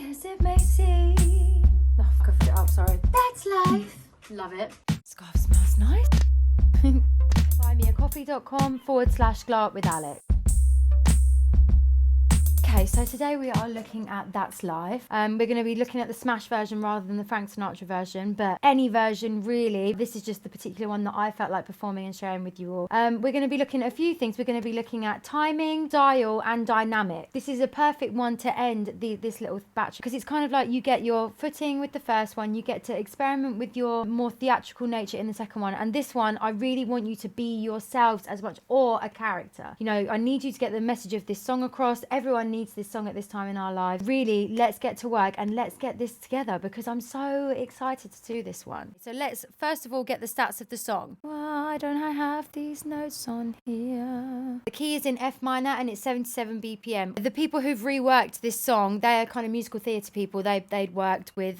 as it may seem. Oh, I covered it up, sorry. That's life. Love it. Scarf smells nice. buymeacoffee.com/glow up with Alex. Okay, so today we are looking at That's Life. We're going to be looking at the Smash version rather than the Frank Sinatra version, but any version really. This is just the particular one that I felt like performing and sharing with you all. We're going to be looking at a few things. We're going to be looking at timing, style, and dynamic. This is a perfect one to end this little batch because it's kind of like you get your footing with the first one, you get to experiment with your more theatrical nature in the second one, and this one I really want you to be yourselves as much, or a character. You know, I need you to get the message of this song across. Everyone needs this song at this time in our lives. Really, let's get to work and let's get this together because I'm so excited to do this one. So let's first of all get the stats of the song. Why don't I have these notes on here? The key is in F minor and it's 77 BPM. The people who've reworked this song, they're kind of musical theatre people. They'd worked with,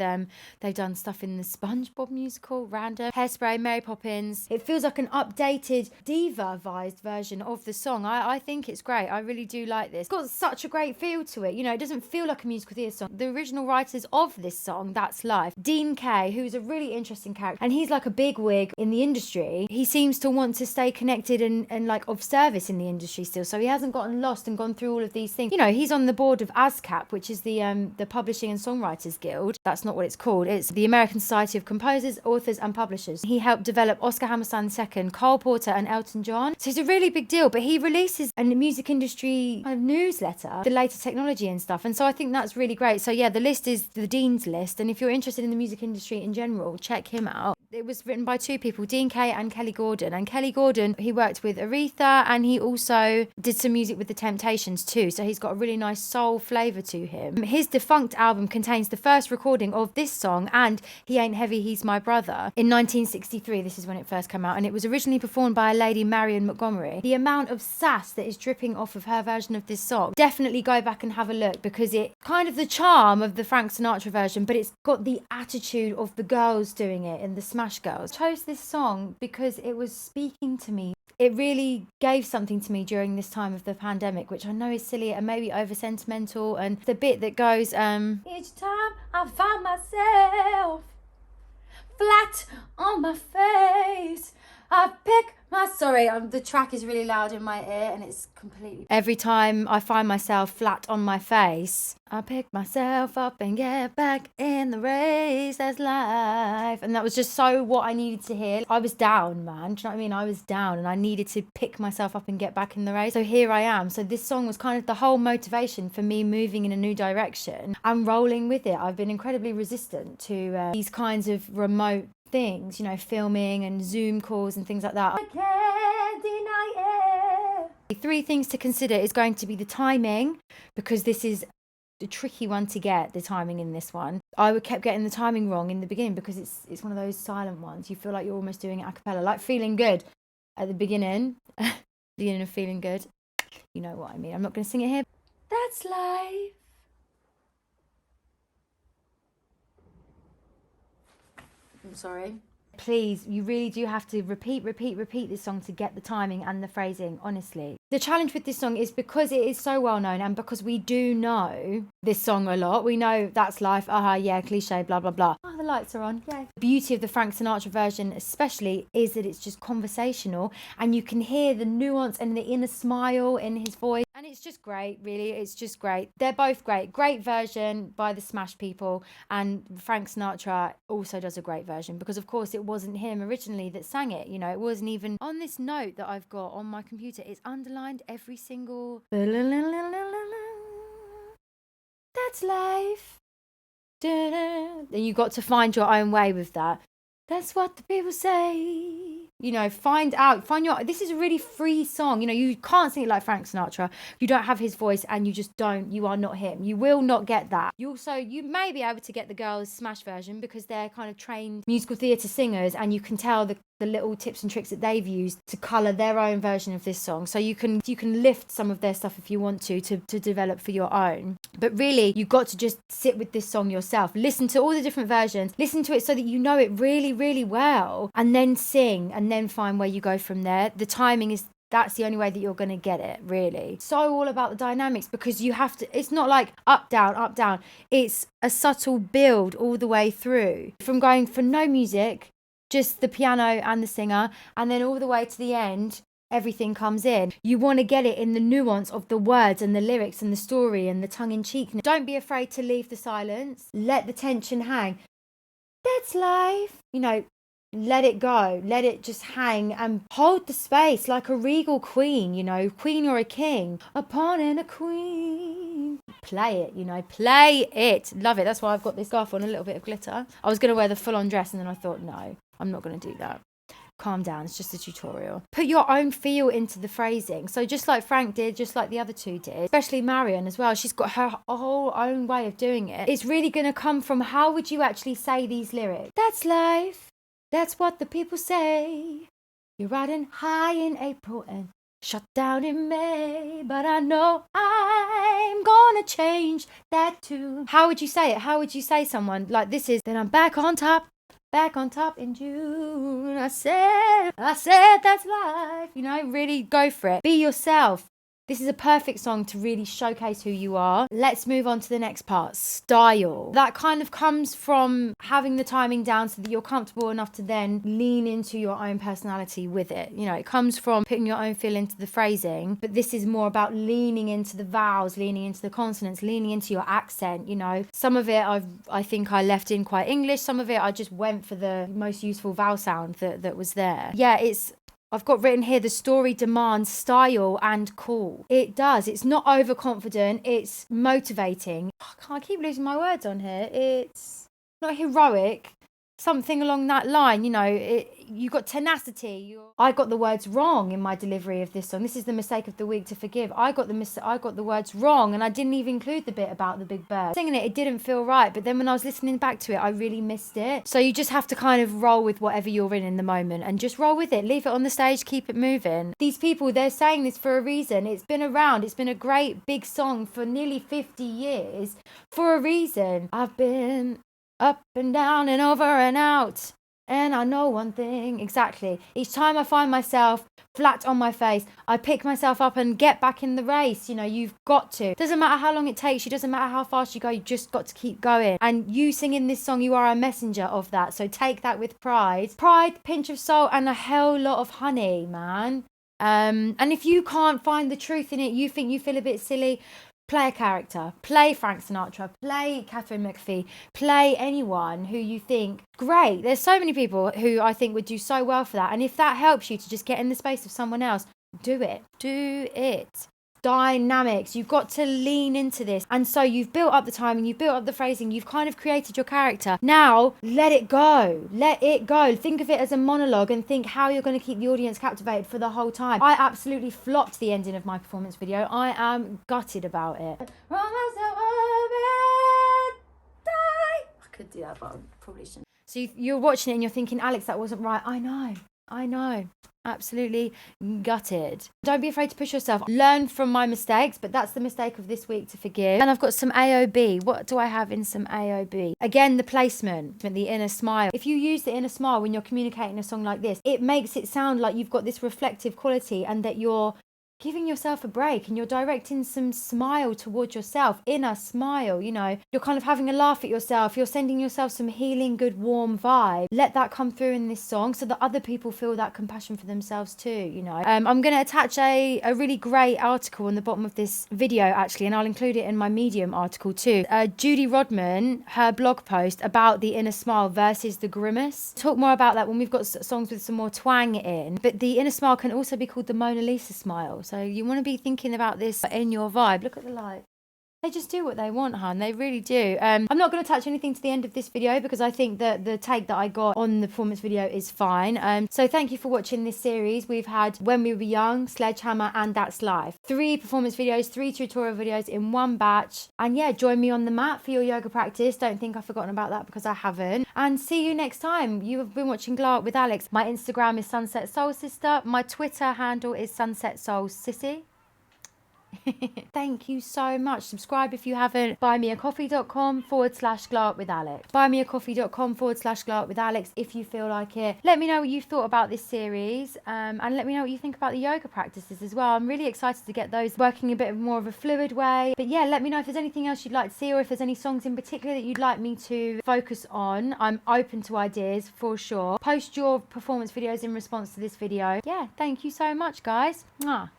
they've done stuff in the SpongeBob musical, Random, Hairspray, Mary Poppins. It feels like an updated diva-vised version of the song. I think it's great. I really do like this. It's got such a great feel to it. You know, it doesn't feel like a musical theatre song. The original writers of this song, That's Life, Dean Kay, who's a really interesting character, and he's like a big wig in the industry. He seems to want to stay connected and like of service in the industry still, so he hasn't gotten lost and gone through all of these things. You know, he's on the board of ASCAP, which is the Publishing and Songwriters Guild. That's not what it's called. It's the American Society of Composers, Authors and Publishers. He helped develop Oscar Hammerstein II, Cole Porter and Elton John. So it's a really big deal, but he releases a music industry kind of newsletter, the latest technology and stuff, and so I think that's really great. So yeah, the list is the Dean's list, and if you're interested in the music industry in general, check him out. It was written by two people, Dean Kay and Kelly Gordon. And Kelly Gordon, he worked with Aretha and he also did some music with the Temptations too. So he's got a really nice soul flavour to him. His Defunct album contains the first recording of this song and He Ain't Heavy, He's My Brother in 1963. This is when it first came out, and it was originally performed by a lady, Marion Montgomery. The amount of sass that is dripping off of her version of this song, definitely go back and have a look because it kind of the charm of the Frank Sinatra version, but it's got the attitude of the girls doing it in the Smash Girls. I chose this song because it was speaking to me. It really gave something to me during this time of the pandemic, which I know is silly and maybe over sentimental, and the bit that goes each time I find myself flat on my face, I pick the track is really loud in my ear and it's completely... Every time I find myself flat on my face, I pick myself up and get back in the race, that's life. And that was just so what I needed to hear. I was down, man. Do you know what I mean? I was down and I needed to pick myself up and get back in the race. So here I am. So this song was kind of the whole motivation for me moving in a new direction and rolling with it. I've been incredibly resistant to these kinds of remote things, you know, filming and Zoom calls and things like that. I can't deny it. 3 things to consider is going to be the timing, because this is a tricky one to get, the timing in this one. I kept getting the timing wrong in the beginning because it's one of those silent ones. You feel like you're almost doing it a cappella, like Feeling Good at the beginning. Beginning of Feeling Good. You know what I mean. I'm not going to sing it here. That's life. I'm sorry. Please, you really do have to repeat this song to get the timing and the phrasing, honestly. The challenge with this song is because it is so well known and because we do know this song a lot. We know That's Life, yeah, cliche, blah, blah, blah. Oh, the lights are on, yay. The beauty of the Frank Sinatra version especially is that it's just conversational and you can hear the nuance and the inner smile in his voice. And it's just great, really. It's just great. They're both great. Great version by the Smash people. And Frank Sinatra also does a great version because, of course, it wasn't him originally that sang it. You know, it wasn't even on this note that I've got on my computer. It's underlined every single... That's life. Then you got to find your own way with that. That's what the people say. You know, find your... This is a really free song. You know, you can't sing it like Frank Sinatra. You don't have his voice and you just don't. You are not him. You will not get that. You may be able to get the girls' Smash version because they're kind of trained musical theatre singers and you can tell the little tips and tricks that they've used to colour their own version of this song. So you can lift some of their stuff if you want to develop for your own. But really, you've got to just sit with this song yourself. Listen to all the different versions. Listen to it so that you know it really, really well. And then sing and then find where you go from there. The timing is That's the only way that you're going to get it, really. So all about the dynamics, because you have to, it's not like up, down, up, down. It's a subtle build all the way through, from going for no music, just the piano and the singer, and then all the way to the end, everything comes in. You want to get it in the nuance of the words and the lyrics and the story and the tongue-in-cheek. Don't be afraid to leave the silence. Let the tension hang. That's life. You know, let it go. Let it just hang and hold the space like a regal queen, you know, queen or a king. A pawn and a queen. Play it, you know, play it. Love it. That's why I've got this scarf on, a little bit of glitter. I was going to wear the full-on dress and then I thought, no, I'm not going to do that. Calm down, it's just a tutorial. Put your own feel into the phrasing. So just like Frank did, just like the other two did, especially Marion as well, she's got her whole own way of doing it. It's really going to come from how would you actually say these lyrics? That's life, that's what the people say. You're riding high in April and shut down in May, but I know I'm gonna change that too. How would you say it? How would you say someone like this is, then I'm back on top in June. I said that's life. You know, really go for it. Be yourself. This is a perfect song to really showcase who you are. Let's move on to the next part, style. That kind of comes from having the timing down so that you're comfortable enough to then lean into your own personality with it. You know, it comes from putting your own feel into the phrasing, but this is more about leaning into the vowels, leaning into the consonants, leaning into your accent, you know. Some of it I think I left in quite English, some of it I just went for the most useful vowel sound that was there. Yeah, I've got written here, the story demands style and cool. It does. It's not overconfident. It's motivating. I keep losing my words on here. It's not heroic. Something along that line, you know, you got tenacity. I got the words wrong in my delivery of this song. This is the mistake of the week to forgive. I got the words wrong, and I didn't even include the bit about the big bird. Singing it didn't feel right, but then when I was listening back to it, I really missed it. So you just have to kind of roll with whatever you're in the moment and just roll with it. Leave it on the stage, keep it moving. These people, they're saying this for a reason. It's been around. It's been a great big song for nearly 50 years for a reason. I've been up and down and over and out, and I know one thing exactly. Each time I find myself flat on my face, I pick myself up and get back in the race. You know, you've got to. Doesn't matter how long it takes you, doesn't matter how fast you go, you just got to keep going. And you singing this song, you are a messenger of that. So take that with pride. Pride, pinch of salt, and a hell lot of honey, man. And if you can't find the truth in it, you think you feel a bit silly, play a character, play Frank Sinatra, play Catherine McPhee, play anyone who you think, great. There's so many people who I think would do so well for that. And if that helps you to just get in the space of someone else, do it. Do it. Dynamics. You've got to lean into this. And so you've built up the timing, you've built up the phrasing, you've kind of created your character. Now, let it go. Let it go. Think of it as a monologue and think how you're going to keep the audience captivated for the whole time. I absolutely flopped the ending of my performance video. I am gutted about it. I could do that, but I probably shouldn't. So you're watching it and you're thinking, Alex, that wasn't right. I know. Absolutely gutted. Don't be afraid to push yourself. Learn from my mistakes, but that's the mistake of this week to forgive. And I've got some AOB. What do I have in some AOB? Again, the placement, the inner smile. If you use the inner smile when you're communicating a song like this, it makes it sound like you've got this reflective quality and that you're giving yourself a break and you're directing some smile towards yourself, inner smile, you know, you're kind of having a laugh at yourself, you're sending yourself some healing, good, warm vibe. Let that come through in this song so that other people feel that compassion for themselves too, you know. I'm going to attach a really great article on the bottom of this video actually, and I'll include it in my Medium article too. Judy Rodman, her blog post about the inner smile versus the grimace. Talk more about that when we've got songs with some more twang in, but the inner smile can also be called the Mona Lisa smile. So you want to be thinking about this in your vibe. Look at the light. They just do what they want, hun. They really do. I'm not going to touch anything to the end of this video because I think that the take that I got on the performance video is fine. So thank you for watching this series. We've had When We Were Young, Sledgehammer, and That's Life. 3 performance videos, 3 tutorial videos in one batch. And yeah, join me on the mat for your yoga practice. Don't think I've forgotten about that because I haven't. And see you next time. You have been watching Glow Up with Alex. My Instagram is Sunset Soul Sister. My Twitter handle is Sunset Soul Sissy. Thank you so much. Subscribe if you haven't. buymeacoffee.com/glow up with Alex. buymeacoffee.com/glow up with Alex if you feel like it. Let me know what you thought about this series, and let me know what you think about the yoga practices as well. I'm really excited to get those working a bit more of a fluid way. But yeah, let me know if there's anything else you'd like to see, or if there's any songs in particular that you'd like me to focus on. I'm open to ideas for sure. Post your performance videos in response to this video. Yeah, thank you so much, guys. Mwah.